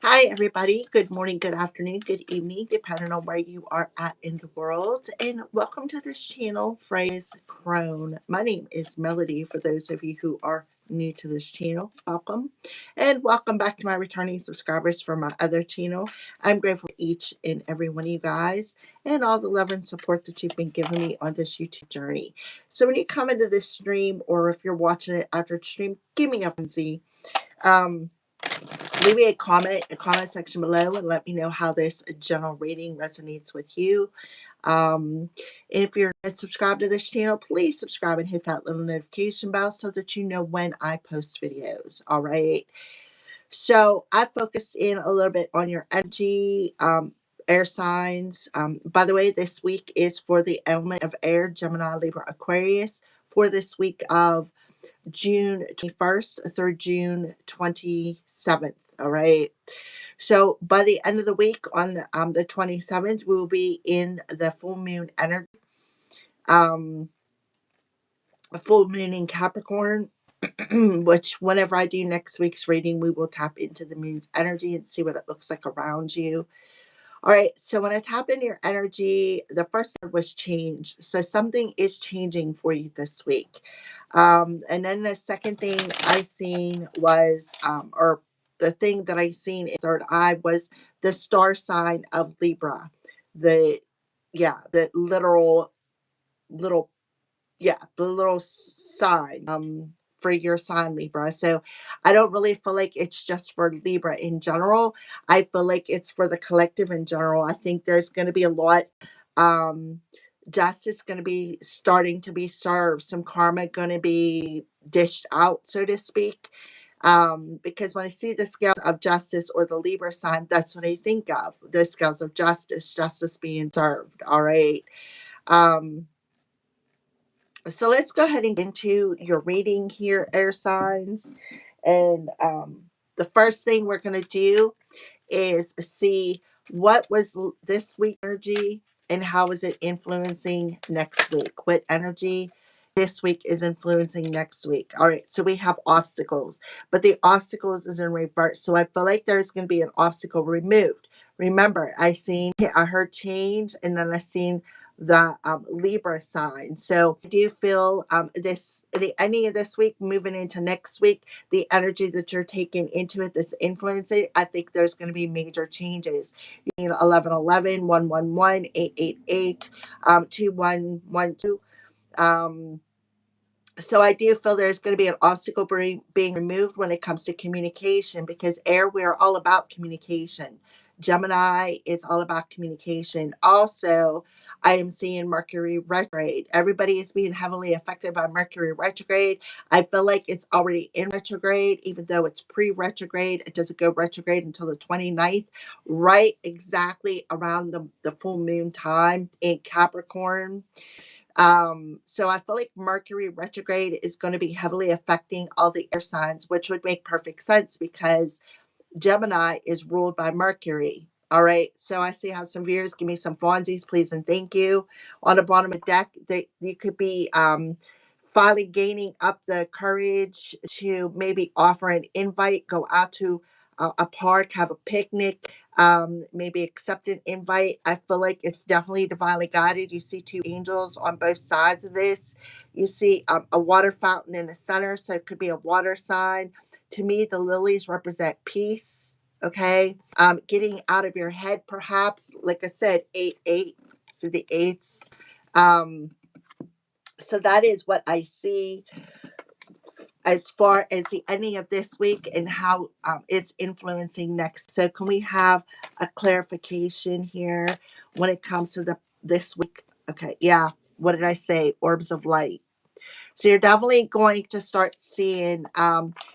Hi, everybody. Good morning, good afternoon, good evening, depending on where you are at in the world. And welcome to this channel, Phrase Crone. My name is Melody. For those of you who are new to this channel, welcome. And welcome back to my returning subscribers from my other channel. I'm grateful for each and every one of you guys and all the love and support that you've been giving me on this YouTube journey. So when you come into this stream, or if you're watching it after the stream, give me up and see. Leave me a comment section below and let me know how this general reading resonates with you. And if you're not subscribed to this channel, please subscribe and hit that little notification bell so that you know when I post videos. All right. So I focused in a little bit on your energy, air signs. By the way, this week is for the element of air, Gemini, Libra, Aquarius, for this week of June 21st through June 27th. All right. So by the end of the week on the 27th, we will be in the full moon energy, um, a full moon in Capricorn, which whenever I do next week's reading, we will tap into the moon's energy and see what it looks like around you. All right. So when I tap into your energy, the first word was change. So something is changing for you this week. And then the second thing I seen was, or the thing that I seen in third eye was the star sign of Libra. The, yeah, the literal little, yeah, the little sign, for your sign, Libra. So I don't really feel like it's just for Libra in general. I feel like it's for the collective in general. I think there's going to be a lot, um, justice going to be starting to be served, some karma going to be dished out, so to speak. Because when I see the scales of justice or the Libra sign, that's what I think of, the scales of justice, justice being served. All right. Um, so let's go ahead and get into your reading here, air signs. And the first thing we're going to do is see what was this week energy and how is it influencing next week. What energy this week is influencing next week. All right, so we have obstacles, but the obstacles is in reverse. So I feel like there's going to be an obstacle removed. Remember, I heard change, and then I seen the Libra sign. So I do feel the ending of this week, moving into next week, the energy that you're taking into it that's influencing, I think there's going to be major changes. You know, 1111, 111, 888, 2112. So I do feel there's going to be an obstacle being removed when it comes to communication, because air, we're all about communication. Gemini is all about communication. Also, I am seeing Mercury retrograde. Everybody is being heavily affected by Mercury retrograde. I feel like it's already in retrograde, even though it's pre-retrograde. It doesn't go retrograde until the 29th, right exactly around the full moon time in Capricorn. So I feel like Mercury retrograde is going to be heavily affecting all the air signs, which would make perfect sense because Gemini is ruled by Mercury. All right. So I see how some viewers give me some Fonzies, please and thank you. On the bottom of the deck, you could be finally gaining up the courage to maybe offer an invite, go out to a park, have a picnic, maybe accept an invite. I feel like it's definitely divinely guided. You see two angels on both sides of this. You see a water fountain in the center, so it could be a water sign. To me, the lilies represent peace. Okay. Getting out of your head, perhaps. Like I said, 8 8. So the eights. Um, so that is what I see as far as the ending of this week and how it's influencing next. So can we have a clarification here when it comes to this week? Okay, yeah. What did I say? Orbs of light. So you're definitely going to start seeing,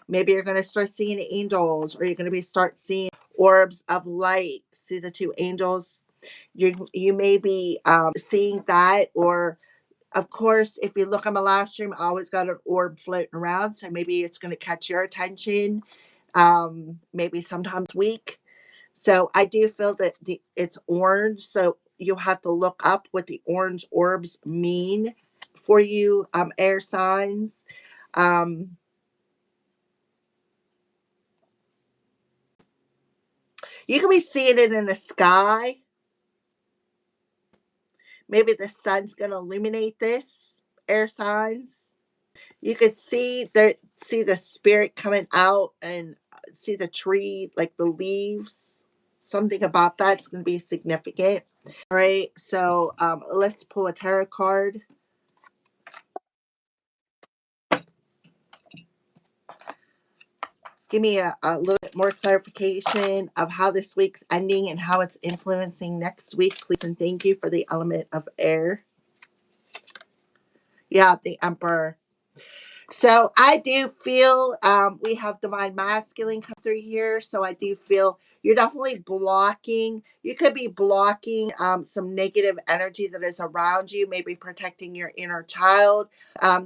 maybe you're going to start seeing angels, or you're going to start seeing orbs of light. See the two angels? You may be seeing that, or of course, if you look on my live stream, I always got an orb floating around. So maybe it's going to catch your attention. Maybe sometimes weak. So I do feel that it's orange. So you'll have to look up what the orange orbs mean for you, air signs. Um, You can be seeing it in the sky. Maybe the sun's going to illuminate this, air signs. You could see the spirit coming out and see the tree, like the leaves. Something about that's going to be significant. All right, so let's pull a tarot card. Give me a little bit more clarification of how this week's ending and how it's influencing next week, please. And thank you for the element of air. Yeah, the Emperor. So I do feel we have divine masculine come through here. So I do feel you're definitely blocking. You could be blocking some negative energy that is around you, maybe protecting your inner child.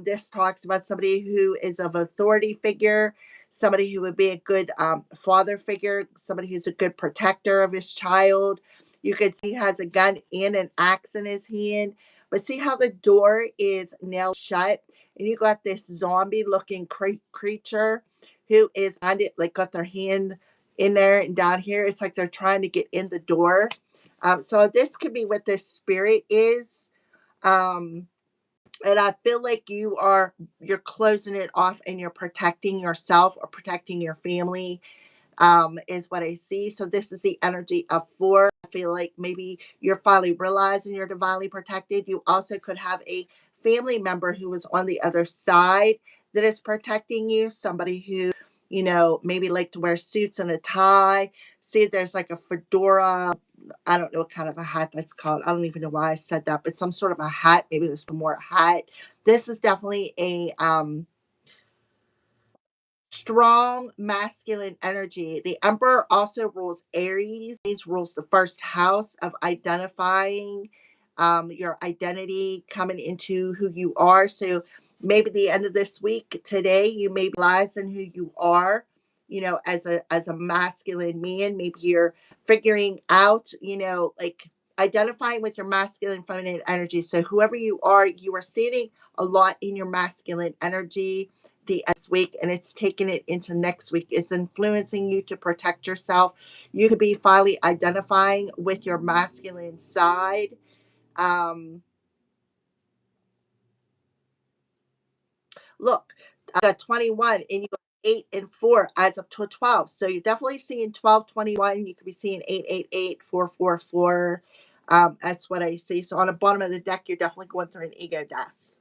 This talks about somebody who is of authority figure, somebody who would be a good father figure, somebody who's a good protector of his child. You could see he has a gun and an axe in his hand, but see how the door is nailed shut, and you got this zombie looking creature who is on it, like got their hand in there and down here. It's like they're trying to get in the door. So this could be what this spirit is. Um, and I feel like you're closing it off and you're protecting yourself or protecting your family, is what I see. So this is the energy of 4. I feel like maybe you're finally realizing you're divinely protected. You also could have a family member who is on the other side that is protecting you. Somebody who, maybe like to wear suits and a tie. See, there's like a fedora. I don't know what kind of a hat that's called. I don't even know why I said that, but some sort of a hat. Maybe there's more hat. This is definitely a strong masculine energy. The Emperor also rules Aries. Aries rules the first house of identifying your identity, coming into who you are. So maybe the end of this week, today, you may realize in who you are, as a masculine man. Maybe you're figuring out, like identifying with your masculine feminine energy. So whoever you are standing a lot in your masculine energy the week, and it's taking it into next week. It's influencing you to protect yourself. You could be finally identifying with your masculine side. um Look, I got 21 and you got 8 and 4 adds up to a 12, so you're definitely seeing 12, 21. You could be seeing 8, 8, 8, 4, 4, 4. That's what I see. So on the bottom of the deck, you're definitely going through an ego death.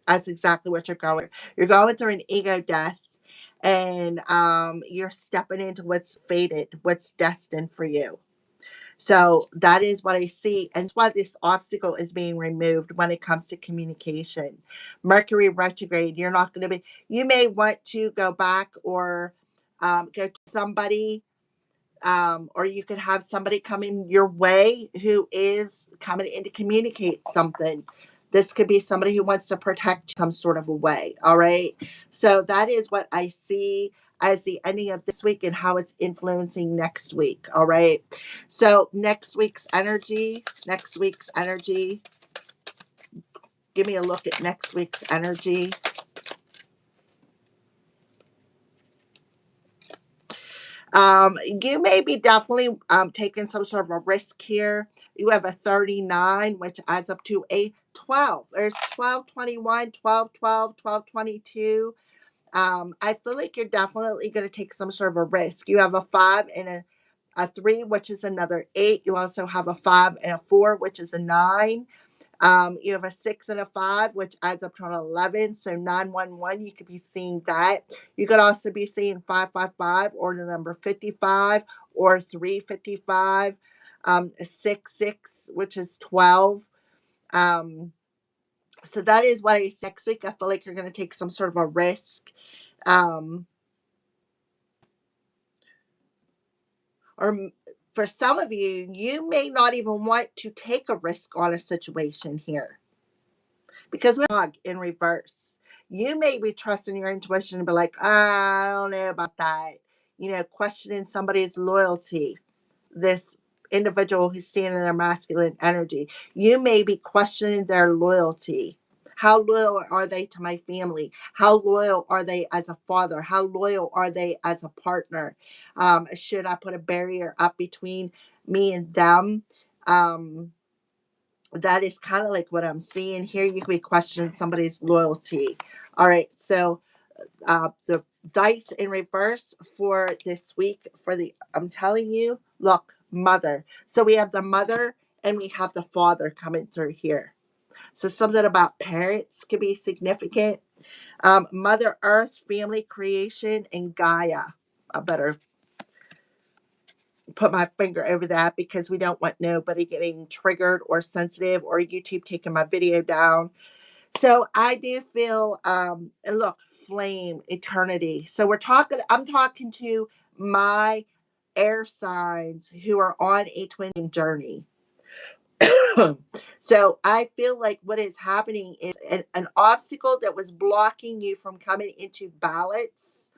That's exactly what you're going. You're going through an ego death, and you're stepping into what's fated, what's destined for you. So that is what I see, and that's why this obstacle is being removed when it comes to communication. Mercury retrograde, you're not going to be. You may want to go back or go to somebody, or you could have somebody coming your way who is coming in to communicate something. This could be somebody who wants to protect some sort of a way. All right. So that is what I see as the ending of this week and how it's influencing next week. All right. So next week's energy, give me a look at next week's energy. You may be definitely taking some sort of a risk here. You have a 39, which adds up to a 12. There's 12, 21, 12, 12, 12, 22. I feel like you're definitely going to take some sort of a risk. You have a 5 and a 3, which is another 8. You also have a 5 and a 4, which is a 9. You have a 6 and a 5, which adds up to an 11. So 911, you could be seeing that. You could also be seeing 555 or the number 55 or 355, 66, which is 12. So that is what I see next week. I feel like you're going to take some sort of a risk. Um, or for some of you, you may not even want to take a risk on a situation here, because we dog in reverse. You may be trusting your intuition and be like, I don't know about that. Questioning somebody's loyalty. This individual who's standing in their masculine energy, you may be questioning their loyalty. How loyal are they to my family? How loyal are they as a father? How loyal are they as a partner? Should I put a barrier up between me and them? Um, that is kind of like what I'm seeing here. You could be questioning somebody's loyalty. All right, so the dice in reverse for this week for the, I'm telling you, look, mother. So we have the mother and we have the father coming through here. So something about parents could be significant. Mother Earth, family creation, and Gaia. I better put my finger over that because we don't want nobody getting triggered or sensitive or YouTube taking my video down. So I do feel, and look, flame, eternity. So I'm talking to my air signs who are on a twin journey. So I feel like what is happening is an obstacle that was blocking you from coming into balance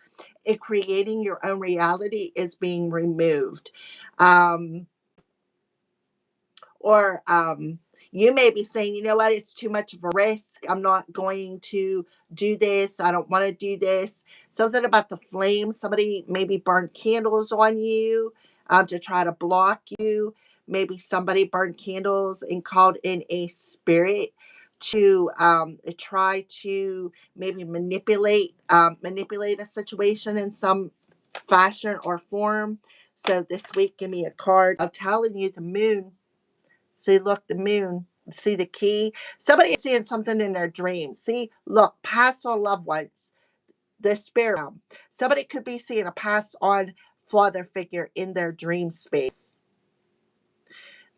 and creating your own reality is being removed. Um, or you may be saying, you know what, it's too much of a risk. I'm not going to do this. I don't want to do this. Something about the flame. Somebody maybe burned candles on you to try to block you. Maybe somebody burned candles and called in a spirit to try to maybe manipulate a situation in some fashion or form. So this week, give me a card. I'm telling you, the moon. See, look, the moon. See the key. Somebody is seeing something in their dreams. See, look, past on loved ones, the spirit realm. Somebody could be seeing a passed on father figure in their dream space.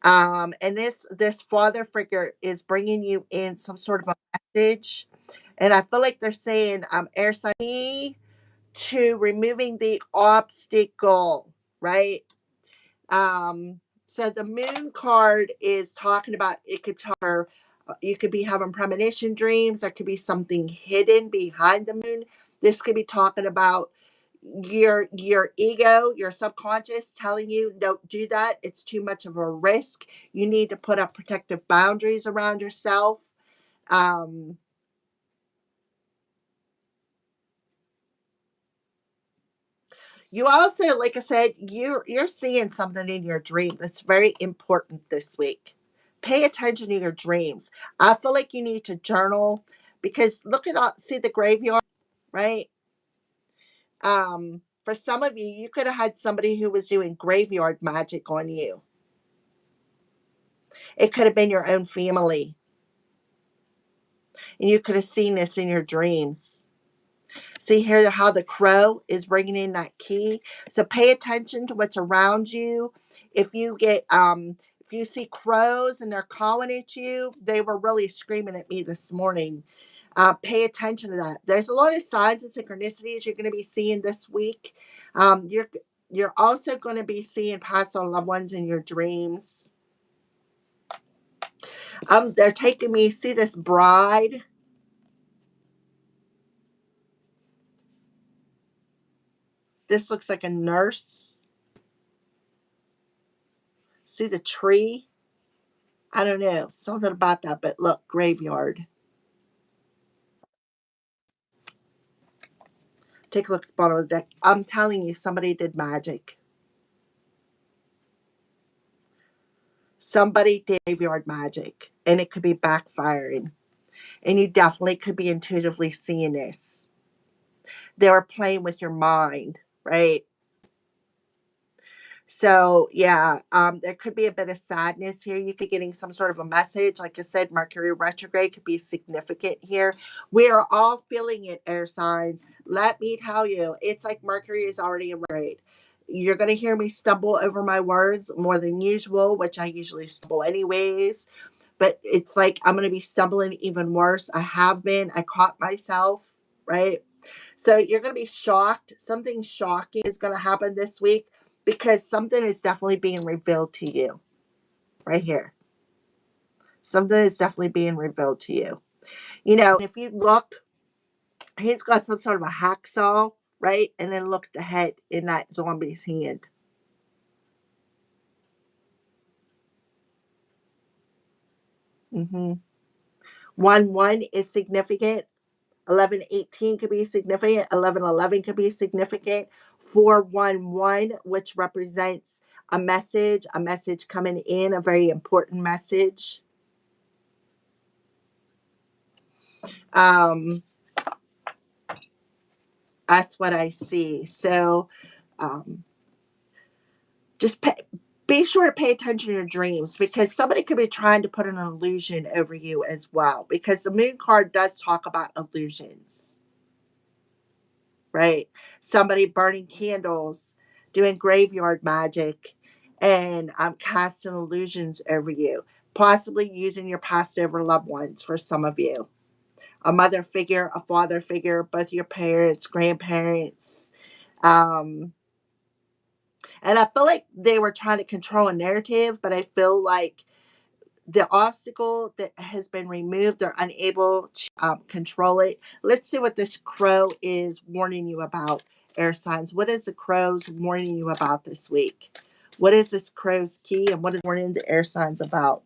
And this father figure is bringing you in some sort of a message. And I feel like they're saying, air sign to removing the obstacle, right? So the moon card is talking about, it could tell her you could be having premonition dreams. There could be something hidden behind the moon. This could be talking about your ego, your subconscious telling you don't do that. It's too much of a risk. You need to put up protective boundaries around yourself. Um, You also, like I said, you're seeing something in your dream that's very important this week. Pay attention to your dreams. I feel like you need to journal because look at all, see the graveyard, right? For some of you, you could have had somebody who was doing graveyard magic on you. It could have been your own family, and you could have seen this in your dreams. See here how the crow is bringing in that key. So pay attention to what's around you. If you see crows and they're calling at you, they were really screaming at me this morning. Pay attention to that. There's a lot of signs and synchronicities you're going to be seeing this week. You're also going to be seeing past on loved ones in your dreams. They're taking me, see this bride. This looks like a nurse. See the tree? I don't know, something about that, but look, graveyard. Take a look at the bottom of the deck. I'm telling you, somebody did magic. Somebody did graveyard magic, and it could be backfiring. And you definitely could be intuitively seeing this. They were playing with your mind, right? So yeah, there could be a bit of sadness here. You could be getting some sort of a message. Like I said, Mercury retrograde could be significant here. We are all feeling it, air signs. Let me tell you, it's like Mercury is already in retrograde. You're going to hear me stumble over my words more than usual, which I usually stumble anyways. But it's like I'm going to be stumbling even worse. I have been. I caught myself, right? So you're going to be shocked. Something shocking is going to happen this week because something is definitely being revealed to you right here. Something is definitely being revealed to you. You know, if you look, he's got some sort of a hacksaw, right? And then look at the head in that zombie's hand. Mm-hmm. 1-1 is significant. 11-18 could be significant. 11-11 could be significant. 4-1-1, which represents a message coming in, a very important message. That's what I see. So just be sure to pay attention to your dreams, because somebody could be trying to put an illusion over you as well, because the moon card does talk about illusions, right? Somebody burning candles, doing graveyard magic, and casting illusions over you, possibly using your past over loved ones for some of you. A mother figure, a father figure, both your parents, grandparents. And I feel like they were trying to control a narrative, but I feel like the obstacle that has been removed, they're unable to control it. Let's see what this crow is warning you about, air signs. What is the crow's warning you about this week? What is this crow's key, and what is warning the air signs about?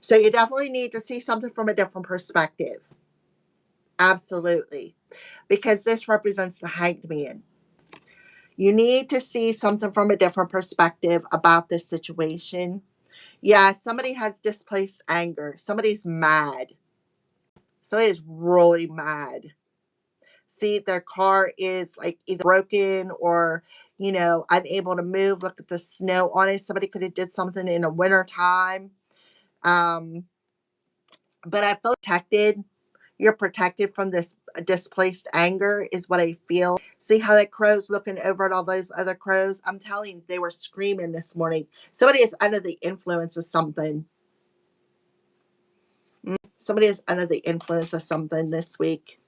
So you definitely need to see something from a different perspective. Absolutely. Because this represents the hanged man. You need to see something from a different perspective about this situation. Yeah, somebody has displaced anger. Somebody's mad. Somebody is really mad. See, their car is like either broken or, unable to move. Look at the snow on it. Somebody could have did something in the winter time. But I feel protected. You're protected from this displaced anger, is what I feel. See how that crow's looking over at all those other crows? I'm telling you, they were screaming this morning. Somebody is under the influence of something. Somebody is under the influence of something this week.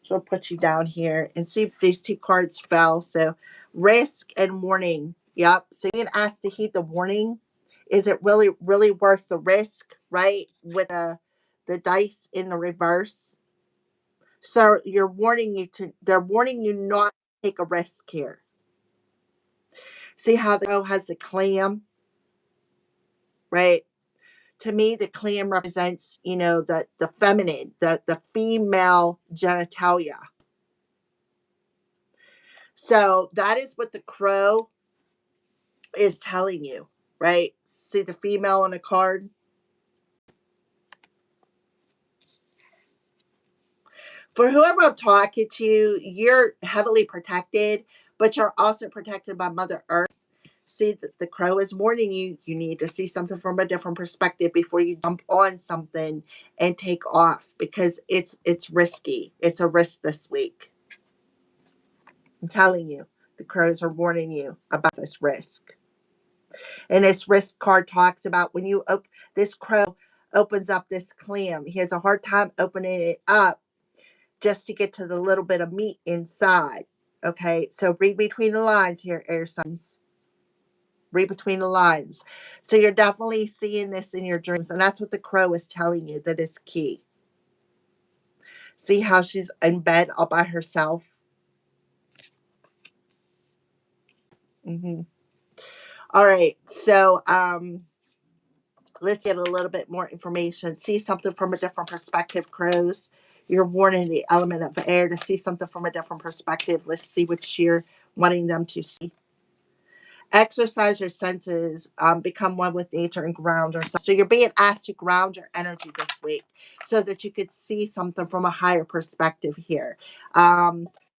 So I'll put you down here and see if these two cards fell. So risk and warning. Yep. So you can ask to heed the warning. Is it really, really worth the risk, right? With the dice in the reverse. So they're warning you not to take a risk here. See how the has the clam, right? To me, the clam represents, the feminine, the female genitalia. So that is what the crow is telling you, right? See the female on a card? For whoever I'm talking to, you're heavily protected, but you're also protected by Mother Earth. See that the crow is warning you. You need to see something from a different perspective before you jump on something and take off, because it's risky. It's a risk this week. I'm telling you, the crows are warning you about this risk. And this risk card talks about when this crow opens up this clam, he has a hard time opening it up just to get to the little bit of meat inside. Okay, so read between the lines here, air signs. Read between the lines. So you're definitely seeing this in your dreams, and that's what the crow is telling you that is key. See how she's in bed all by herself? Mm-hmm. All right, so let's get a little bit more information. See something from a different perspective, crows. You're warning the element of air to see something from a different perspective. Let's see what you're wanting them to see. Exercise your senses, become one with nature, and ground yourself. So you're being asked to ground your energy this week so that you could see something from a higher perspective here.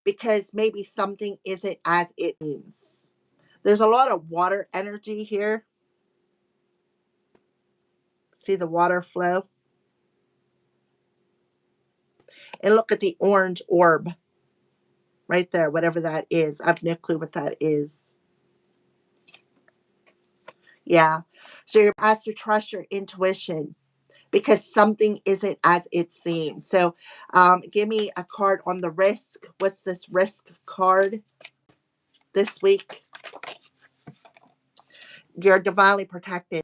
Because maybe something isn't as it seems. There's a lot of water energy here. See the water flow? And look at the orange orb right there, whatever that is. I have no clue what that is. Yeah. So you're asked to trust your intuition because something isn't as it seems. So give me a card on the risk. What's this risk card this week? You're divinely protected.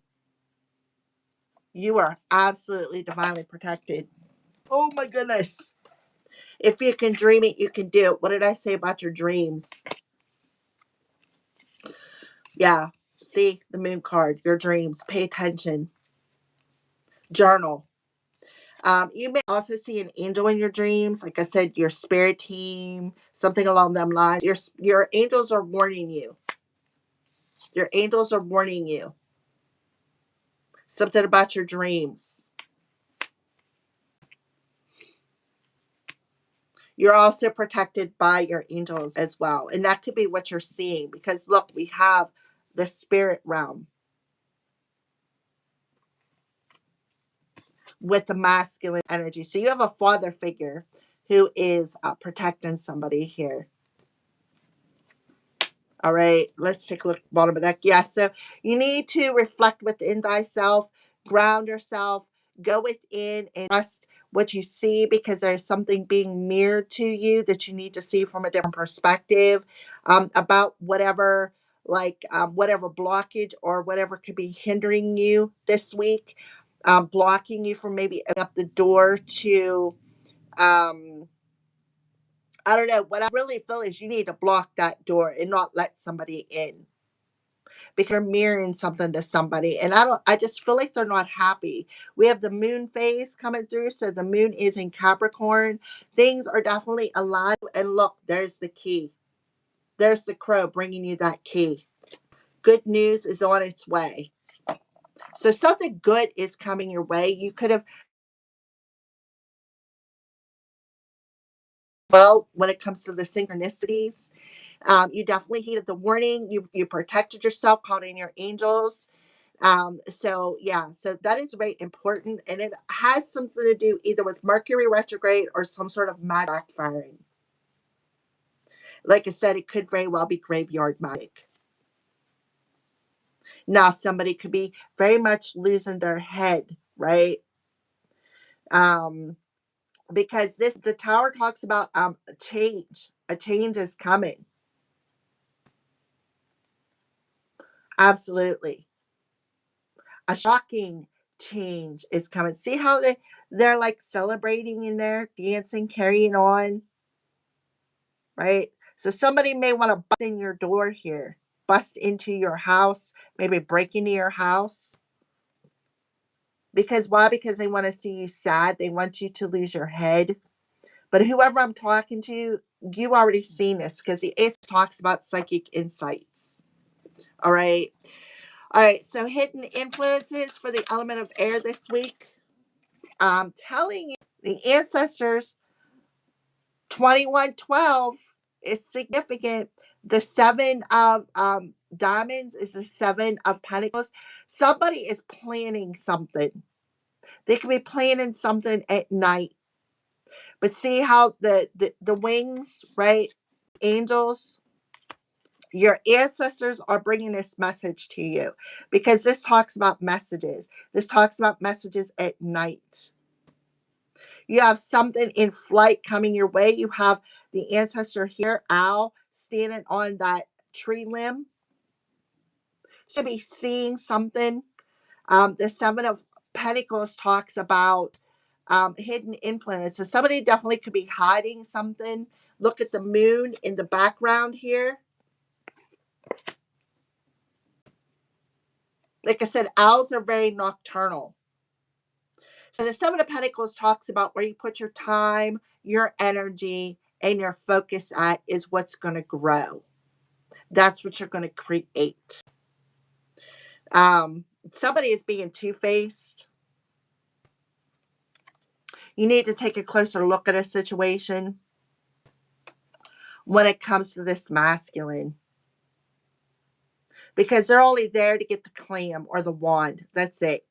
You are absolutely divinely protected. Oh my goodness. If you can dream it, you can do it. What did I say about your dreams? Yeah. See the moon card, your dreams. Pay attention. Journal. You may also see an angel in your dreams. Like I said, your spirit team, something along them lines. Your angels are warning you. Your angels are warning you. Something about your dreams. You're also protected by your angels as well. And that could be what you're seeing because look, we have the spirit realm with the masculine energy. So you have a father figure who is protecting somebody here. All right, let's take a look at the bottom of the deck. Yeah, so you need to reflect within thyself, ground yourself, go within and trust what you see because there's something being mirrored to you that you need to see from a different perspective about whatever, whatever blockage or whatever could be hindering you this week, blocking you from maybe opening up the door to I don't know. What I really feel is you need to block that door and not let somebody in because you're mirroring something to somebody. And I just feel like they're not happy. We have the moon phase coming through. So the moon is in Capricorn. Things are definitely aligned. And look, there's the key. There's the crow bringing you that key. Good news is on its way. So something good is coming your way. You could have, well, when it comes to the synchronicities, you definitely heeded the warning. You protected yourself, called in your angels. So yeah, so that is very important, and it has something to do either with Mercury retrograde or some sort of magic backfiring. Like I said, it could very well be graveyard magic. Now, somebody could be very much losing their head, right? Um, because this the tower talks about a change. A change is coming. Absolutely. A shocking change is coming. See how they're like celebrating in there, dancing, carrying on, right? So somebody may want to bust in your door here, bust into your house, maybe break into your house. Because why? Because they want to see you sad. They want you to lose your head. But whoever I'm talking to, you already seen this because the Ace talks about psychic insights. All right. All right. So hidden influences for the element of air this week. I'm telling you, the ancestors 2112 is significant. The seven of diamonds is the seven of pentacles. Somebody is planning something. They could be planning something at night. But see how the wings, right? Angels, your ancestors are bringing this message to you because this talks about messages. This talks about messages at night. You have something in flight coming your way. You have the ancestor here, owl, standing on that tree limb. Should be seeing something. The Seven of Pentacles talks about hidden influence. So somebody definitely could be hiding something. Look at the moon in the background here. Like I said, owls are very nocturnal. So the Seven of Pentacles talks about where you put your time, your energy, and your focus at is what's going to grow. That's what you're going to create. Somebody is being two-faced. You need to take a closer look at a situation when it comes to this masculine. Because they're only there to get the clam or the wand. That's it.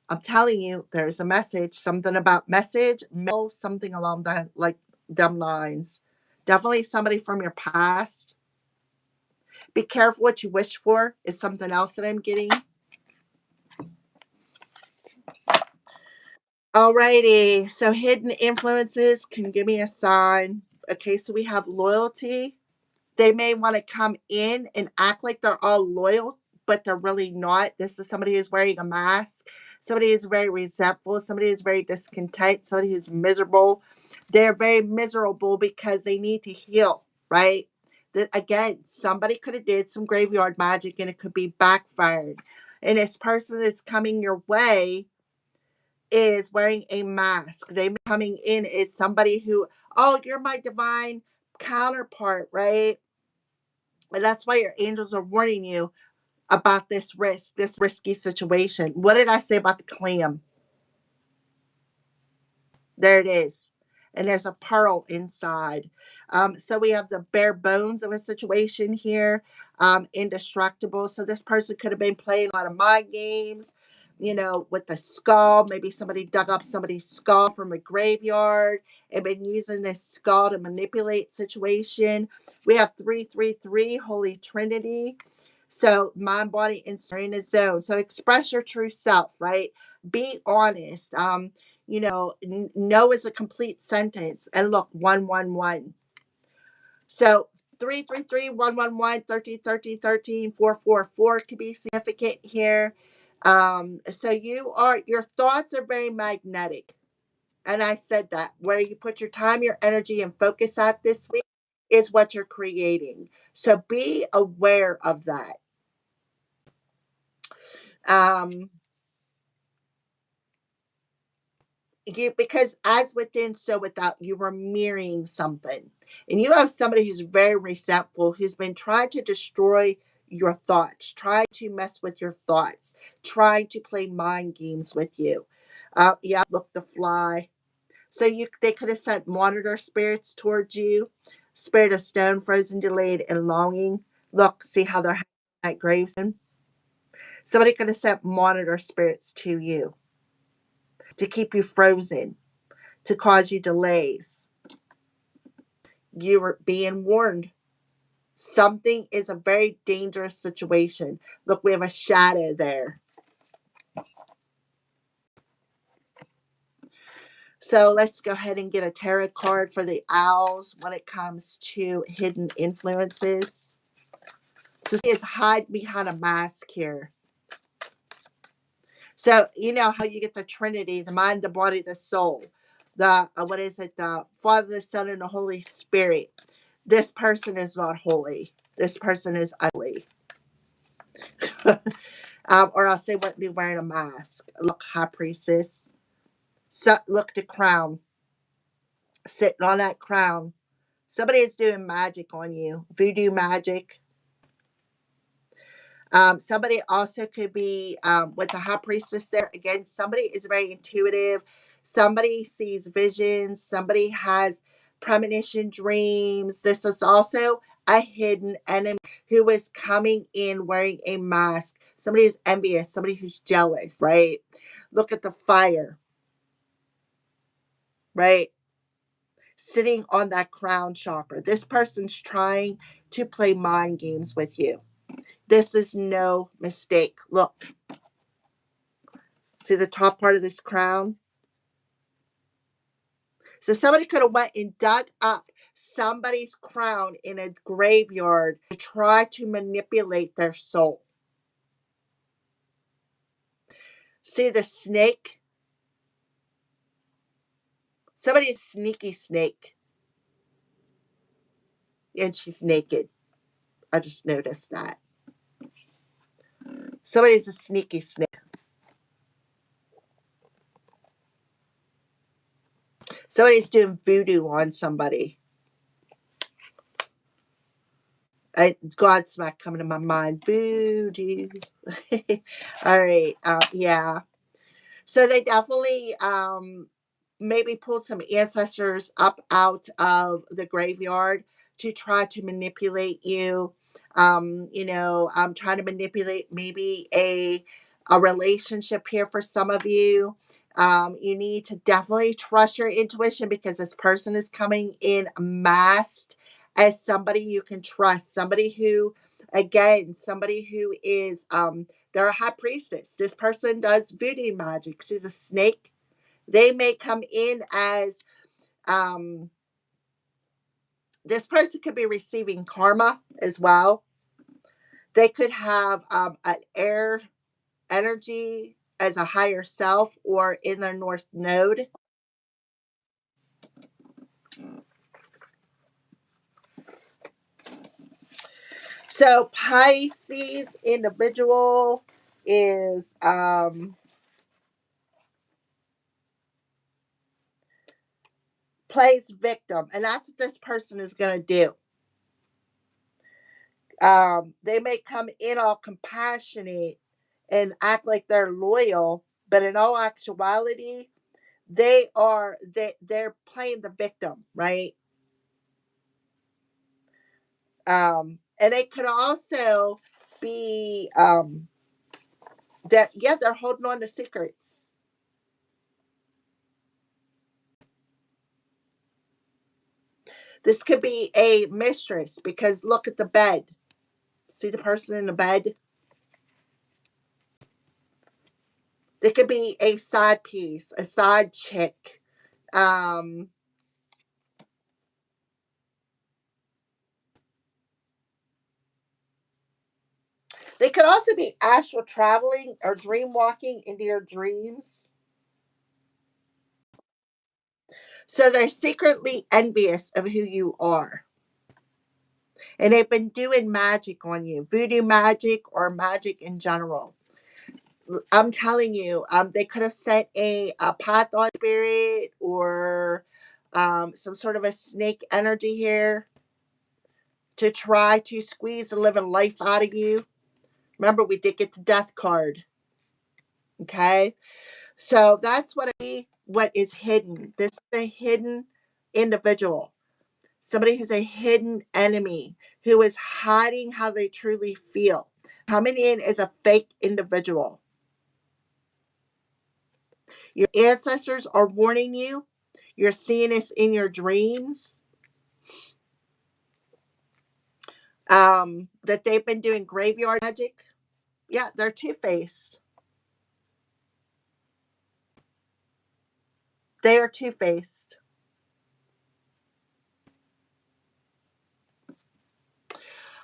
I'm telling you, there's a message, something about message, mail, something along that, like them lines. Definitely somebody from your past. Be careful what you wish for is something else that I'm getting. Alrighty, so hidden influences can give me a sign. Okay, so we have loyalty. They may want to come in and act like they're all loyal, but they're really not. This is somebody who's wearing a mask. Somebody who's very resentful. Somebody who's very discontent. Somebody who's miserable. They're very miserable because they need to heal, right? Again, somebody could have did some graveyard magic and it could be backfired. And this person that's coming your way is wearing a mask. They may be coming in as somebody who, oh, you're my divine counterpart, right? And that's why your angels are warning you about this risk, this risky situation. What did I say about the clam? There it is. And there's a pearl inside. So we have the bare bones of a situation here, indestructible. So this person could have been playing a lot of mind games, with the skull. Maybe somebody dug up somebody's skull from a graveyard and been using this skull to manipulate situation. We have 333, Holy Trinity. So mind, body, and spirit in a zone. So express your true self, right? Be honest. No is a complete sentence. And look, 111. So 333, 111, 13, 13, 13, 444 could be significant here. So your thoughts are very magnetic. And I said that where you put your time, your energy, and focus at this week is what you're creating. So be aware of that. Um, because as within, so without, you were mirroring something. And you have somebody who's very resentful, who's been trying to destroy your thoughts, trying to mess with your thoughts, trying to play mind games with you. Yeah, look, the fly. So they could have sent monitor spirits towards you, spirit of stone, frozen, delayed, and longing. Look, see how they're at gravestone. Somebody could have sent monitor spirits to you to keep you frozen, to cause you delays. You were being warned. Something is a very dangerous situation. Look, we have a shadow there. So let's go ahead and get a tarot card for the owls when it comes to hidden influences. So see, it's hide behind a mask here. So you know how you get the Trinity, the mind, the body, the soul. The what is it? The Father, the Son, and the Holy Spirit. This person is not holy. This person is ugly. Or I'll say what be wearing a mask. Look, high priestess. So, look, the crown. Sitting on that crown. Somebody is doing magic on you. Voodoo magic. Somebody also could be with the high priestess there. Again, somebody is very intuitive. Somebody sees visions. Somebody has premonition dreams. This is also a hidden enemy who is coming in wearing a mask. Somebody is envious. Somebody who's jealous, right? Look at the fire, right? Sitting on that crown chakra. This person's trying to play mind games with you. This is no mistake. Look, see the top part of this crown? So somebody could have went and dug up somebody's crown in a graveyard to try to manipulate their soul. See the snake? Somebody's sneaky snake. And she's naked. I just noticed that. Somebody's a sneaky snake. Somebody's doing voodoo on somebody. Godsmack coming to my mind. Voodoo. All right. Yeah. So they definitely maybe pulled some ancestors up out of the graveyard to try to manipulate you. Trying to manipulate maybe a relationship here for some of you. You need to definitely trust your intuition because this person is coming in masked as somebody you can trust, somebody who, again, somebody who is they're a high priestess. This person does voodoo magic. See the snake? They may come in as um, this person could be receiving karma as well. They could have an air energy as a higher self or in their north node. So Pisces individual is plays victim, and that's what this person is going to do. They may come in all compassionate and act like they're loyal, but in all actuality, they're playing the victim, right? And it could also be that, yeah, they're holding on to secrets. This could be a mistress, because look at the bed. See the person in the bed? It could be a side piece, a side chick. Um, they could also be astral traveling or dream walking into your dreams. So they're secretly envious of who you are. And they've been doing magic on you, voodoo magic or magic in general. I'm telling you, they could have sent a python spirit or some sort of a snake energy here to try to squeeze the living life out of you. Remember, we did get the death card. Okay. So that's what is hidden. This is a hidden individual. Somebody who's a hidden enemy who is hiding how they truly feel. Coming in as a fake individual. Your ancestors are warning you. You're seeing this in your dreams. That they've been doing graveyard magic. Yeah, they're two-faced. They are two-faced.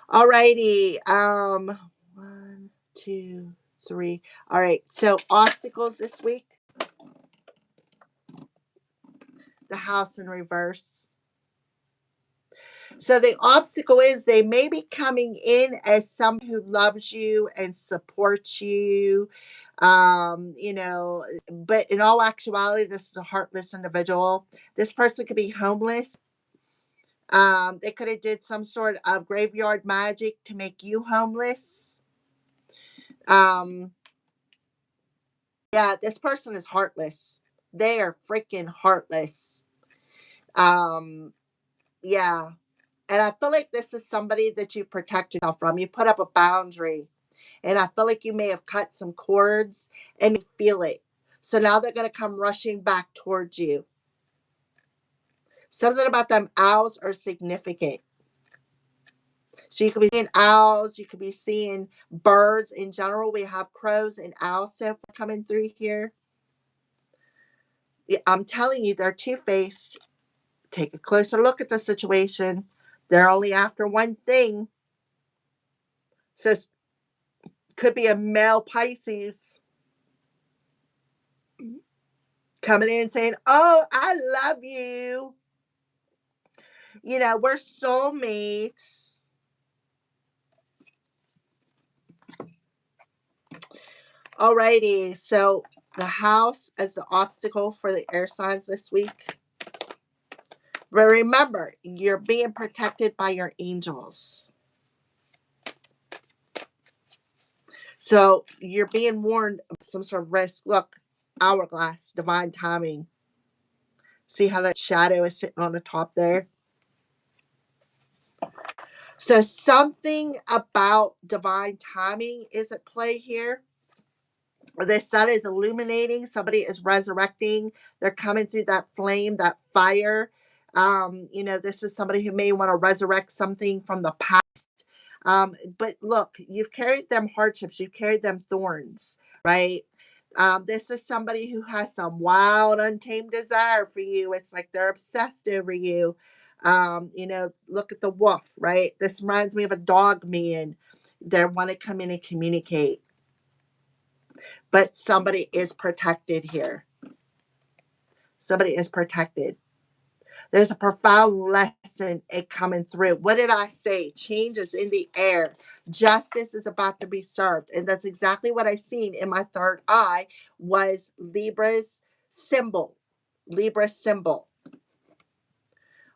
Alrighty. 1, 2, 3. All right. So obstacles this week. The house in reverse. So the obstacle is they may be coming in as someone who loves you and supports you. But in all actuality, this is a heartless individual. This person could be homeless. They could have did some sort of graveyard magic to make you homeless. Um, yeah, this person is heartless. They are freaking heartless. Um, yeah. And I feel like this is somebody that you protect yourself from. You put up a boundary. And I feel like you may have cut some cords and you feel it. So now they're going to come rushing back towards you. Something about them owls are significant. So you could be seeing owls, you could be seeing birds in general. We have crows and owls so far coming through here. I'm telling you, they're two-faced. Take a closer look at the situation. They're only after one thing. So it could be a male Pisces coming in and saying, "Oh, I love you. We're soulmates." Alrighty, so the house as the obstacle for the air signs this week. But remember, you're being protected by your angels. So you're being warned of some sort of risk. Look, hourglass, divine timing. See how that shadow is sitting on the top there? So something about divine timing is at play here. The sun is illuminating. Somebody is resurrecting. They're coming through that flame, that fire. This is somebody who may want to resurrect something from the past. But look, you've carried them hardships. You've carried them thorns, right? This is somebody who has some wild, untamed desire for you. It's like they're obsessed over you. Look at the wolf, right? This reminds me of a dog man. They want to come in and communicate. But somebody is protected here. Somebody is protected. There's a profound lesson coming through. What did I say? Change is in the air. Justice is about to be served. And that's exactly what I seen in my third eye was Libra's symbol. Libra symbol.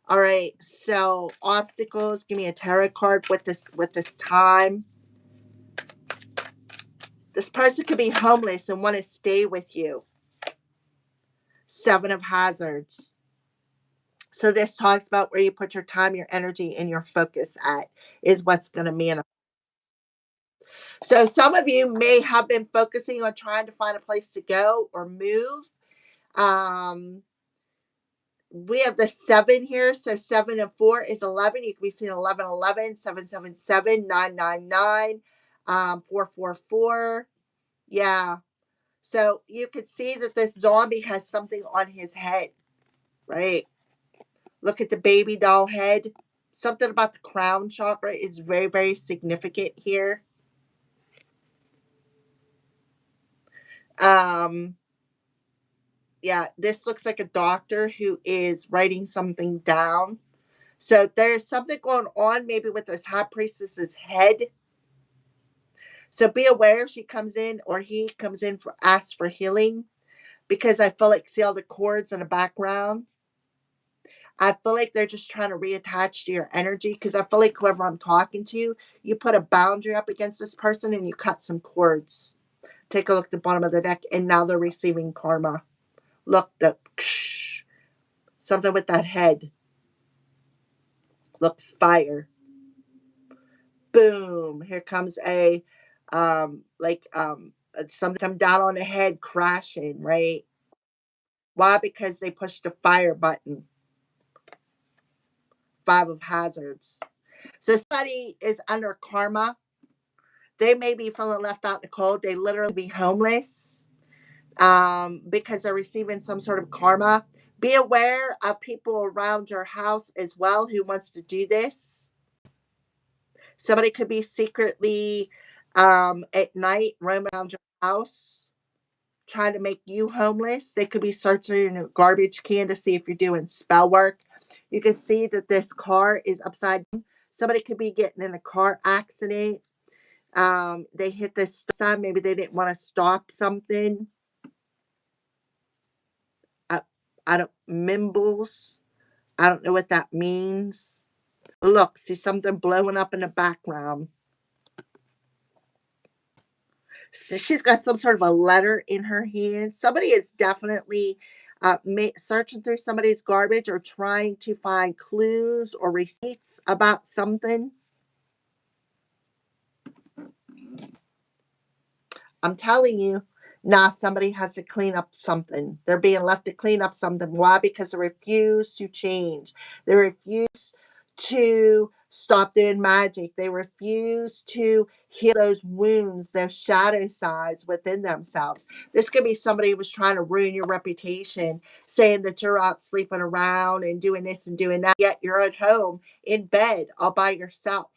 All right. So obstacles. Give me a tarot card with this time. This person could be homeless and want to stay with you. Seven of hazards. So this talks about where you put your time, your energy, and your focus at is what's going to manifest. So some of you may have been focusing on trying to find a place to go or move. Um, we have the 7 here. So 7 and 4 is 11. You can be seeing 11, 11, 7, 7, 7, 9, 9, 9, 4, 4, 4. Yeah. So you could see that this zombie has something on his head, right? Look at the baby doll head. Something about the crown chakra is very, very significant here. Um, yeah, this looks like a doctor who is writing something down. So there's something going on maybe with this high priestess's head. So be aware if she comes in or he comes in for asks for healing, because I feel like see all the cords in the background. I feel like they're just trying to reattach to your energy, because I feel like whoever I'm talking to, you put a boundary up against this person and you cut some cords. Take a look at the bottom of the deck, and now they're receiving karma. Look, the something with that head. Look, fire. Boom. Here comes a something come down on the head crashing, right? Why? Because they pushed the fire button. 5 of hazards. So somebody is under karma. They may be feeling left out in the cold. They literally be homeless because they're receiving some sort of karma. Be aware of people around your house as well who wants to do this. Somebody could be secretly at night roaming around your house trying to make you homeless. They could be searching a garbage can to see if you're doing spell work. You can see that this car is upside down. Somebody could be getting in a car accident. They hit this sign. Maybe they didn't want to stop something. I, I don't, Mimbles. I don't know what that means. Look, see something blowing up in the background. So she's got some sort of a letter in her hand. Somebody is definitely searching through somebody's garbage or trying to find clues or receipts about something. I'm telling you, now somebody has to clean up something. They're being left to clean up something. Why? Because they refuse to change. They refuse to stop doing magic. They refuse to heal those wounds, those shadow sides within themselves. This could be somebody who was trying to ruin your reputation, saying that you're out sleeping around and doing this and doing that, yet you're at home in bed all by yourself,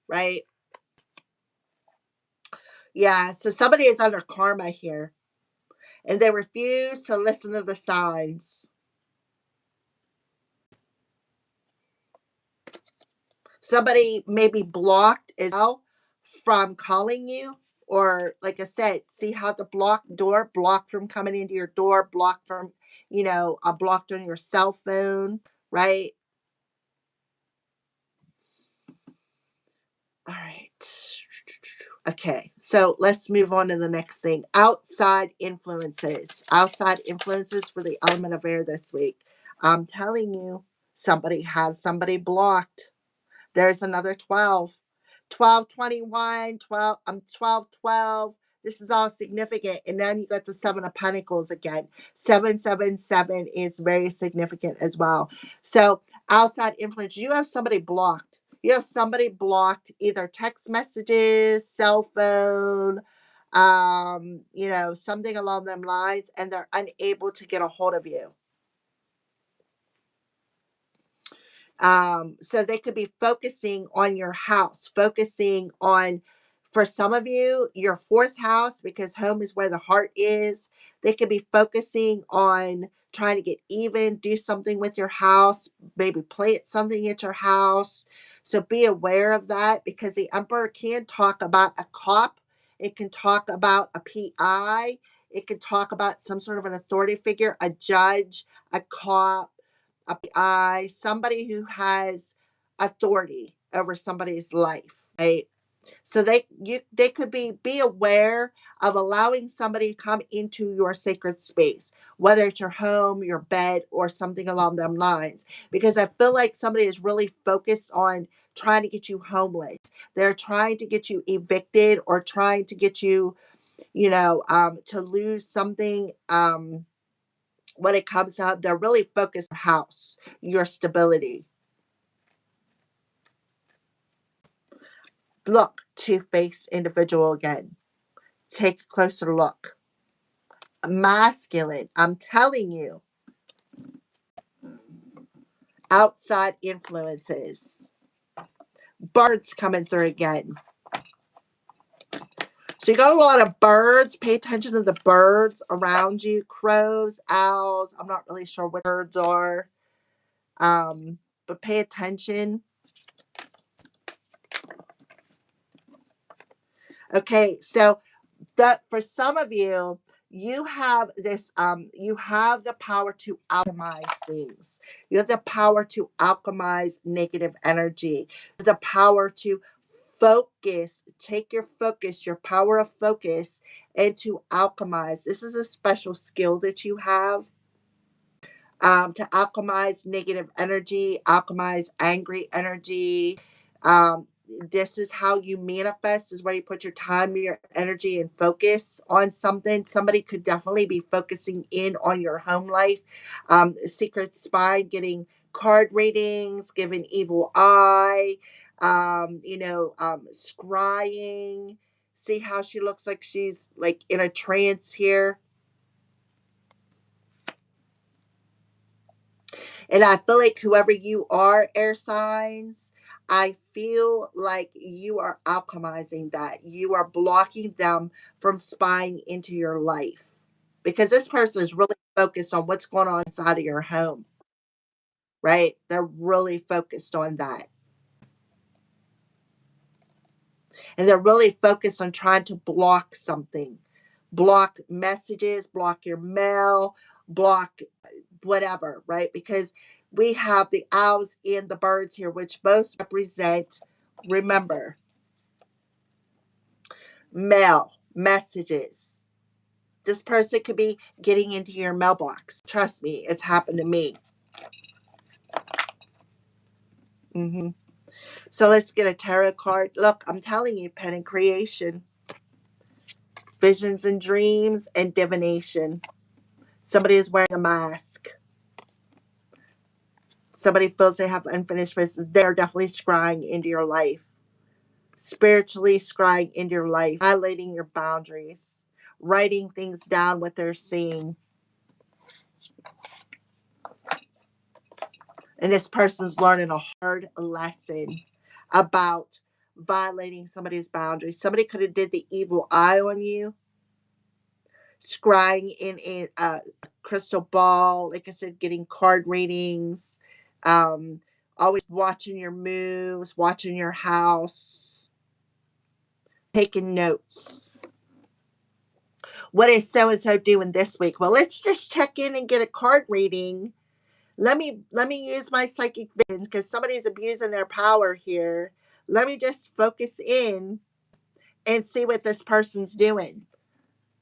right? Yeah, so somebody is under karma here and they refuse to listen to the signs. Somebody may be blocked as well from calling you, or like I said, see how the blocked door, blocked from coming into your door, blocked from, blocked on your cell phone, right? All right. Okay, so let's move on to the next thing. Outside influences. Outside influences for the element of air this week. I'm telling you, somebody has somebody blocked. There's another 12. 12, 21, 12, 12, 12. This is all significant. And then you got the 7 of Pentacles again. 777 is very significant as well. So outside influence, you have somebody blocked. You have somebody blocked, either text messages, cell phone, something along them lines, and they're unable to get a hold of you. So they could be focusing on your house, focusing on, for some of you, your 4th house, because home is where the heart is. They could be focusing on trying to get even, do something with your house, maybe plant something at your house. So be aware of that, because the Emperor can talk about a cop. It can talk about a PI. It can talk about some sort of an authority figure, a judge, a cop, a PI, somebody who has authority over somebody's life, right? So they could be aware of allowing somebody to come into your sacred space, whether it's your home, your bed, or something along them lines. Because I feel like somebody is really focused on trying to get you homeless. They're trying to get you evicted or trying to get you, to lose something. When it comes up, they're really focused on your house, your stability. Look, two-faced individual again. Take a closer look. Masculine. I'm telling you, outside influences. Birds coming through again. So you got a lot of birds. Pay attention to the birds around you. Crows, owls. I'm not really sure what birds are. But pay attention. Okay, so that for some of you, you have this, you have the power to alchemize things. You have the power to alchemize negative energy, the power to focus, take your focus, your power of focus, and to alchemize. This is a special skill that you have, to alchemize negative energy, alchemize angry energy. This is how you manifest, is where you put your time, your energy, and focus on something. Somebody could definitely be focusing in on your home life. Secret spy, getting card readings, giving evil eye, scrying. See how she looks like she's like in a trance here. And I feel like whoever you are, air signs, I feel like you are alchemizing that. You are blocking them from spying into your life because this person is really focused on what's going on inside of your home, right? They're really focused on that. And they're really focused on trying to block something, block messages, block your mail, block whatever, right? Because we have the owls and the birds here, which both represent, remember, mail, messages. This person could be getting into your mailbox. Trust me, it's happened to me. hmm So let's get a tarot card. Look, I'm telling you, pen and creation, visions and dreams, and divination. Somebody is wearing a mask. Somebody feels they have unfinished business. They're definitely scrying into your life. Spiritually scrying into your life, violating your boundaries, writing things down, what they're seeing. And this person's learning a hard lesson about violating somebody's boundaries. Somebody could have did the evil eye on you, scrying in a crystal ball, like I said, getting card readings, always watching your moves, watching your house, taking notes. What is so and so doing this week? Well, let's just check in and get a card reading. Let me use my psychic vision because somebody's abusing their power here. Let me just focus in and see what this person's doing.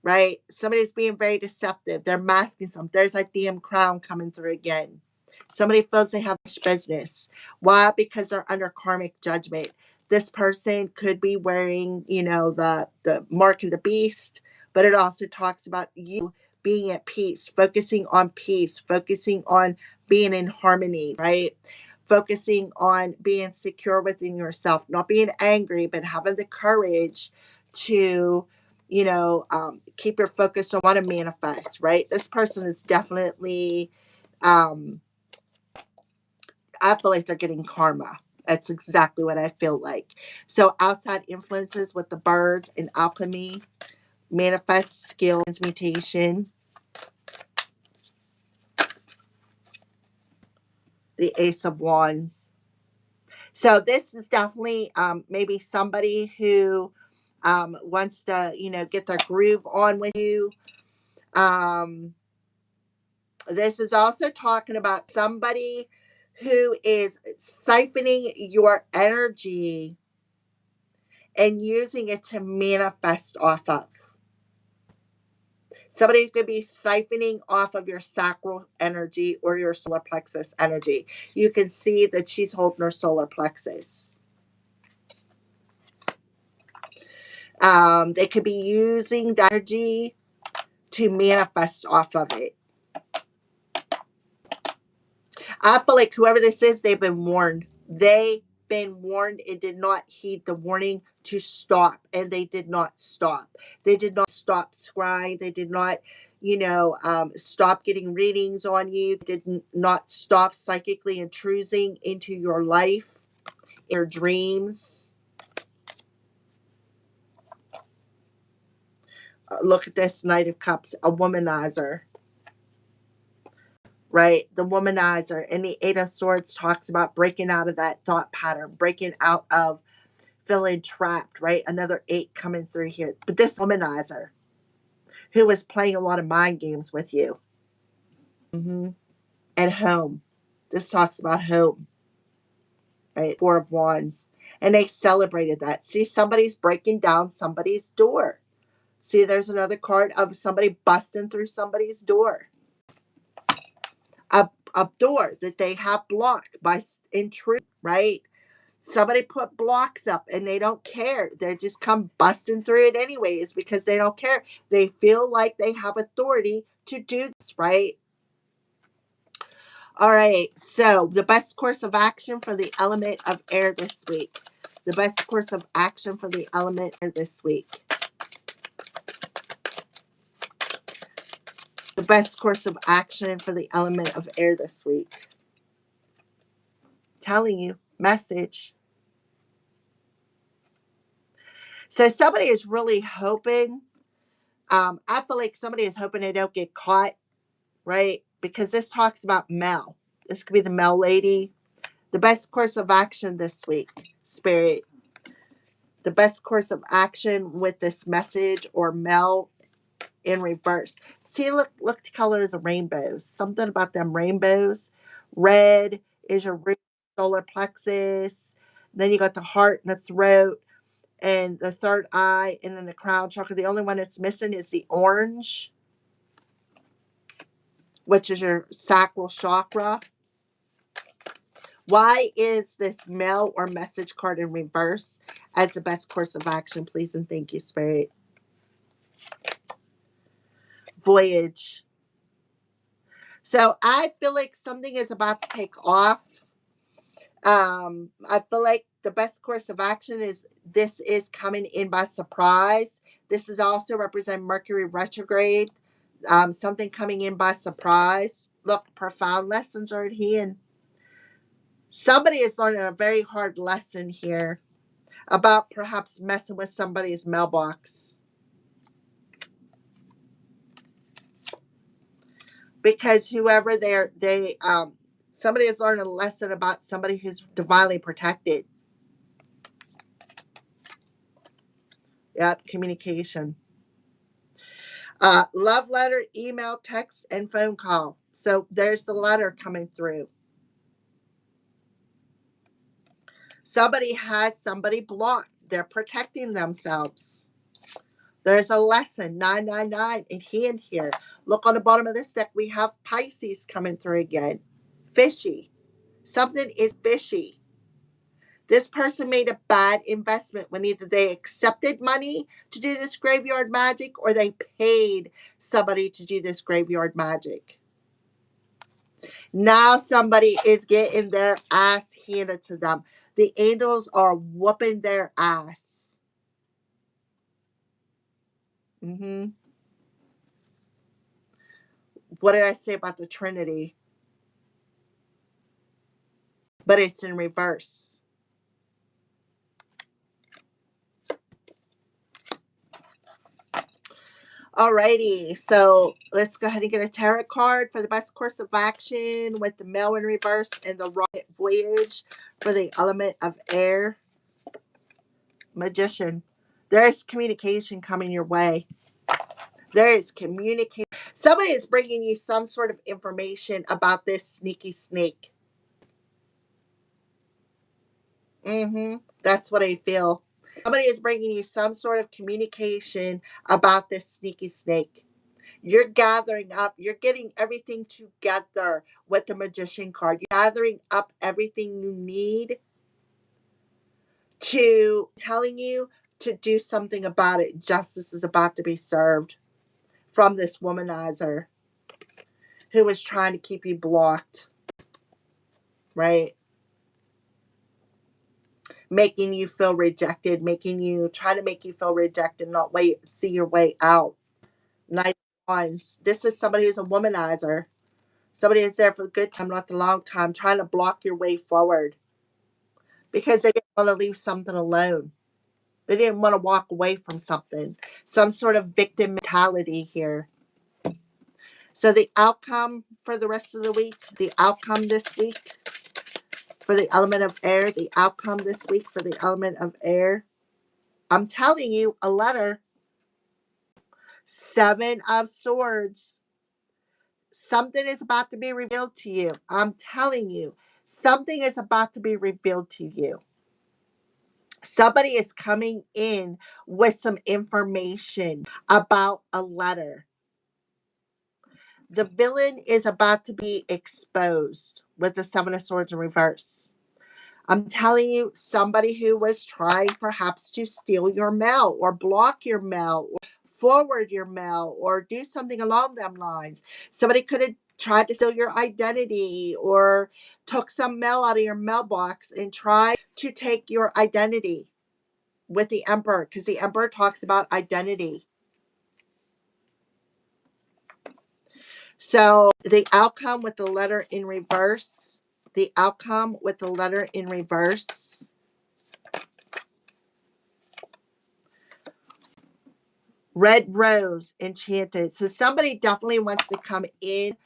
Right? Somebody's being very deceptive. They're masking something. There's that damn crown coming through again. Somebody feels they have business. Why? Because they're under karmic judgment. This person could be wearing, the mark of the beast, but it also talks about you being at peace, focusing on being in harmony, right? Focusing on being secure within yourself, not being angry, but having the courage to, keep your focus on what to manifest, right? This person is definitely, I feel like they're getting karma. That's exactly what I feel like. So outside influences with the birds and alchemy, manifest skill, transmutation, the Ace of Wands. So this is definitely maybe somebody who wants to, get their groove on with you. This is also talking about somebody who is siphoning your energy and using it to manifest off of. Somebody could be siphoning off of your sacral energy or your solar plexus energy. You can see that she's holding her solar plexus. They could be using that energy to manifest off of it. I feel like whoever this is, they've been warned. They've been warned and did not heed the warning to stop. And they did not stop. They did not stop scrying. They did not, stop getting readings on you. Did not stop psychically intruding into your life, your dreams. Look at this Knight of Cups, a womanizer. Right? The womanizer. And the Eight of Swords talks about breaking out of that thought pattern, breaking out of feeling trapped, right? Another 8 coming through here. But this womanizer who was playing a lot of mind games with you. And home. This talks about home. Right? 4 of Wands. And they celebrated that. See, somebody's breaking down somebody's door. See, there's another card of somebody busting through somebody's door. A door that they have blocked by intrusion, right? Somebody put blocks up and they don't care. They just come busting through it anyways because they don't care. They feel like they have authority to do this, right? All right, so the best course of action for the element of air this week. The best course of action for the element air this week. The best course of action for the element of air this week. Telling you, message. So somebody is really hoping, I feel like somebody is hoping they don't get caught, right? Because this talks about Mel. This could be the Mel lady. The best course of action this week, Spirit. The best course of action with this message or Mel in reverse. See, look the color of the rainbows. Something about them rainbows. Red is your solar plexus. Then you got the heart and the throat and the third eye and then the crown chakra. The only one that's missing is the orange, which is your sacral chakra. Why is this mail or message card in reverse as the best course of action, please and thank you, Spirit? Voyage. So I feel like something is about to take off. I feel like the best course of action is this is coming in by surprise. This is also represent Mercury retrograde. Something coming in by surprise. Look, profound lessons are at hand. Somebody is learning a very hard lesson here about perhaps messing with somebody's mailbox. Because whoever somebody has learned a lesson about somebody who's divinely protected. Yep, communication. Love letter, email, text, and phone call. So there's the letter coming through. Somebody has somebody blocked. They're protecting themselves. There's a lesson, 999 in hand here. Look on the bottom of this deck. We have Pisces coming through again. Fishy. Something is fishy. This person made a bad investment when either they accepted money to do this graveyard magic or they paid somebody to do this graveyard magic. Now somebody is getting their ass handed to them. The angels are whooping their ass. What did I say about the Trinity? But it's in reverse. Alrighty, so let's go ahead and get a tarot card for the best course of action with the mail in reverse and the rocket voyage for the element of air. Magician. There is communication coming your way. There is communication. Somebody is bringing you some sort of information about this sneaky snake. That's what I feel. Somebody is bringing you some sort of communication about this sneaky snake. You're gathering up, you're getting everything together with the Magician card. You're gathering up everything you need to telling you to do something about it. Justice is about to be served from this womanizer who is trying to keep you blocked, right? Making you feel rejected, trying to make you feel rejected, not see your way out. Knight of Wands. This is somebody who's a womanizer. Somebody is there for the good time, not the long time, trying to block your way forward because they didn't want to leave something alone. They didn't want to walk away from something, some sort of victim mentality here. So the outcome for the rest of the week, the outcome this week for the element of air, the outcome this week for the element of air. I'm telling you, a letter, 7 of Swords. Something is about to be revealed to you. I'm telling you, something is about to be revealed to you. Somebody is coming in with some information about a letter. The villain is about to be exposed with the 7 of Swords in reverse. I'm telling you, somebody who was trying perhaps to steal your mail or block your mail or forward your mail or do something along them lines. Somebody could have tried to steal your identity or took some mail out of your mailbox and tried to take your identity with the Emperor, because the Emperor talks about identity. So the outcome with the letter in reverse, the outcome with the letter in reverse. Red Rose, Enchanted. So somebody definitely wants to come in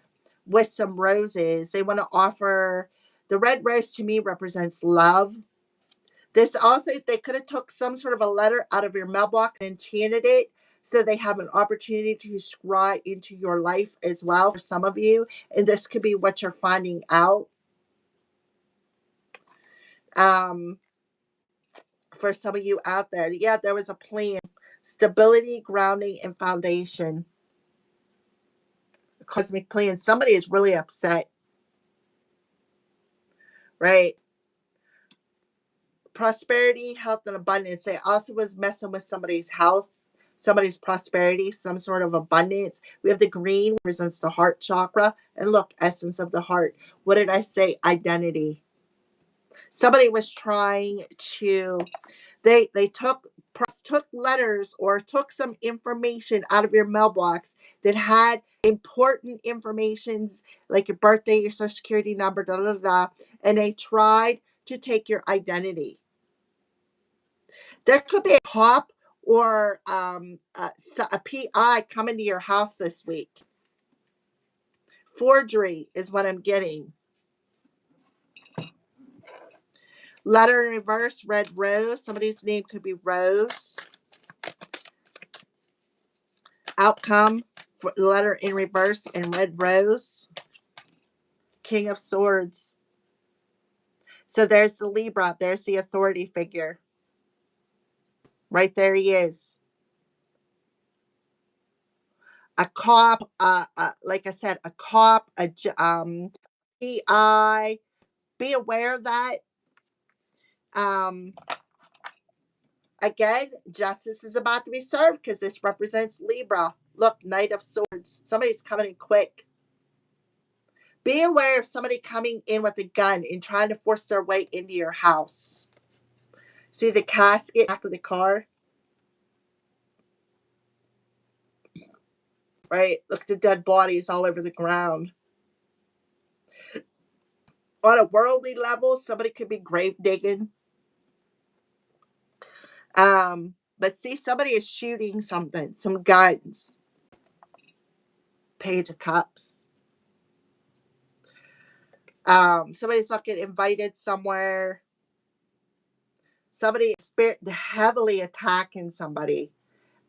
with some roses. They want to offer, the red rose to me represents love. This also, they could have took some sort of a letter out of your mailbox and enchanted it so they have an opportunity to scry into your life as well for some of you. And this could be what you're finding out. For some of you out there, yeah, there was a plan. Stability, grounding, and foundation. Cosmic plan. Somebody is really upset, right? Prosperity, health, and abundance. They also was messing with somebody's health, somebody's prosperity, some sort of abundance. We have the green, represents the heart chakra. And look, essence of the heart. What did I say? Identity. Somebody was trying to, they took letters or took some information out of your mailbox that had important informations like your birthday, your social security number, and they tried to take your identity. There could be a cop or a PI coming to your house this week. Forgery is what I'm getting. Letter in reverse, red rose. Somebody's name could be Rose. Outcome, for letter in reverse and red rose. King of Swords. So there's the Libra. There's the authority figure. Right there he is. A cop, like I said, a cop, a PI. Be aware of that. Again, justice is about to be served because this represents Libra. Look, Knight of Swords. Somebody's coming in quick. Be aware of somebody coming in with a gun and trying to force their way into your house. See the casket back of the car? Right? Look at the dead bodies all over the ground. On a worldly level, somebody could be grave digging. But see, somebody is shooting something, some guns. Page of Cups. Somebody's not getting invited somewhere. Somebody is heavily attacking somebody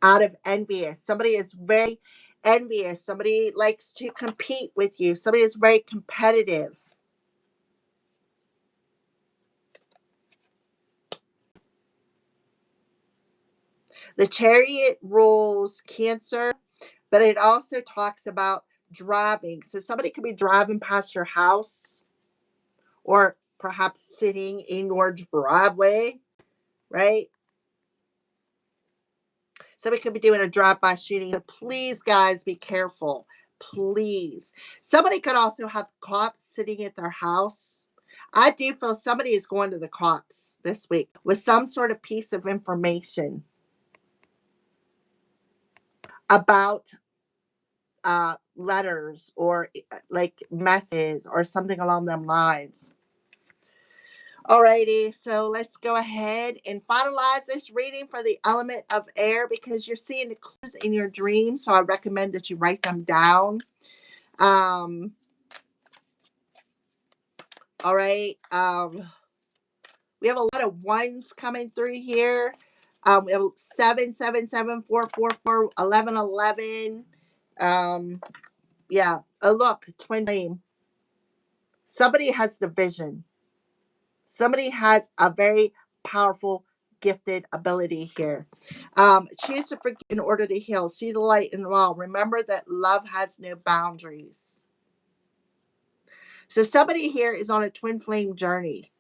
out of envious. Somebody is very envious. Somebody likes to compete with you. Somebody is very competitive. The Chariot rules Cancer, but it also talks about driving. So somebody could be driving past your house or perhaps sitting in your driveway, right? Somebody could be doing a drive-by shooting. So please, guys, be careful. Please. Somebody could also have cops sitting at their house. I do feel somebody is going to the cops this week with some sort of piece of information about letters or like messages or something along them lines. Alrighty, so let's go ahead and finalize this reading for the element of air because you're seeing the clues in your dreams. So I recommend that you write them down. All right. We have a lot of ones coming through here. We have 777 1111. Yeah. Oh, look, twin flame. Somebody has the vision. Somebody has a very powerful, gifted ability here. Choose to forgive in order to heal. See the light in all. Remember that love has no boundaries. So somebody here is on a twin flame journey.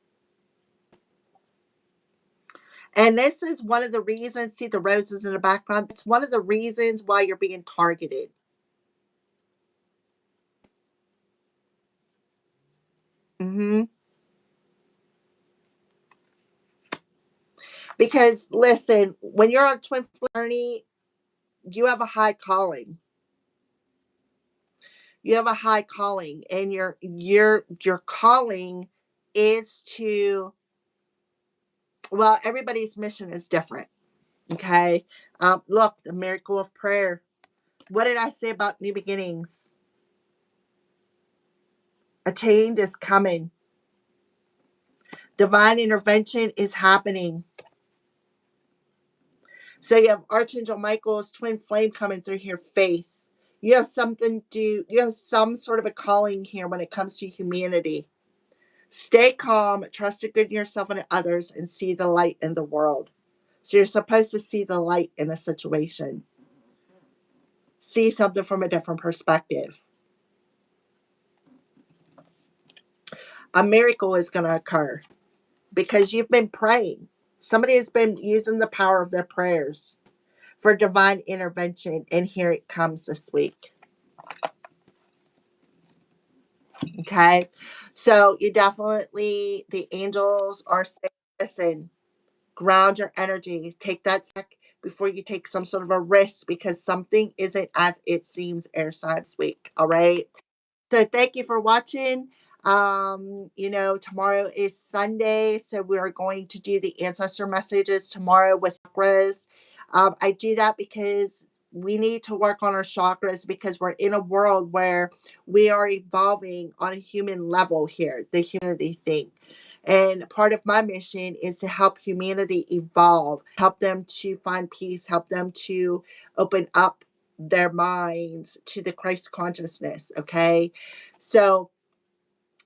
And this is one of the reasons, see the roses in the background? It's one of the reasons why you're being targeted. Mm-hmm. Because listen, when you're on a twin flame journey, you have a high calling. You have a high calling, and your calling is to, well, everybody's mission is different. Okay. Look, the miracle of prayer. What did I say about new beginnings? A change is coming. Divine intervention is happening. So you have Archangel Michael's twin flame coming through here, faith. You have you have some sort of a calling here when it comes to humanity. Stay calm, trust in good in yourself and in others, and see the light in the world. So you're supposed to see the light in a situation. See something from a different perspective. A miracle is going to occur because you've been praying. Somebody has been using the power of their prayers for divine intervention, and here it comes this week. Okay, so you definitely, the angels are saying, listen, ground your energy, take that sec before you take some sort of a risk because something isn't as it seems air sign this week. All right. So thank you for watching. Tomorrow is Sunday, so we are going to do the ancestor messages tomorrow with chakras. I do that because we need to work on our chakras because we're in a world where we are evolving on a human level here, the humanity thing. And part of my mission is to help humanity evolve, help them to find peace, help them to open up their minds to the Christ consciousness. Okay. So,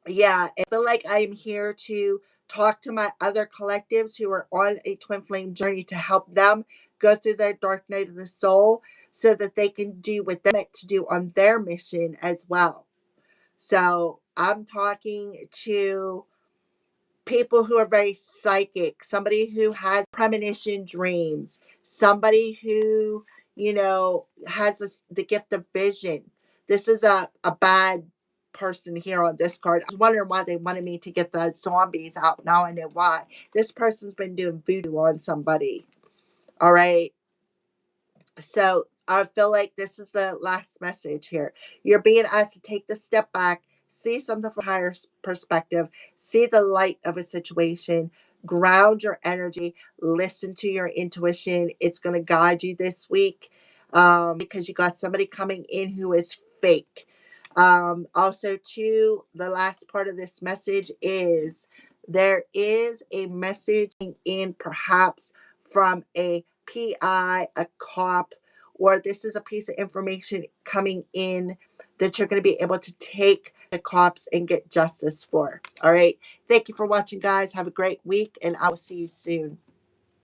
yeah, I feel like I am here to talk to my other collectives who are on a twin flame journey to help them go through their dark night of the soul so that they can do what they're meant to do on their mission as well. So, I'm talking to people who are very psychic, somebody who has premonition dreams, somebody who, has the gift of vision. This is a bad person here on this card. I was wondering why they wanted me to get the zombies out. Now I know why. This person's been doing voodoo on somebody. All right. So I feel like this is the last message here. You're being asked to take the step back, see something from a higher perspective, see the light of a situation, ground your energy, listen to your intuition. It's going to guide you this week because you got somebody coming in who is fake. Also, too, the last part of this message is there is a message in perhaps from a PI, a cop, or this is a piece of information coming in that you're going to be able to take the cops and get justice for. All right. Thank you for watching, guys. Have a great week, and I will see you soon.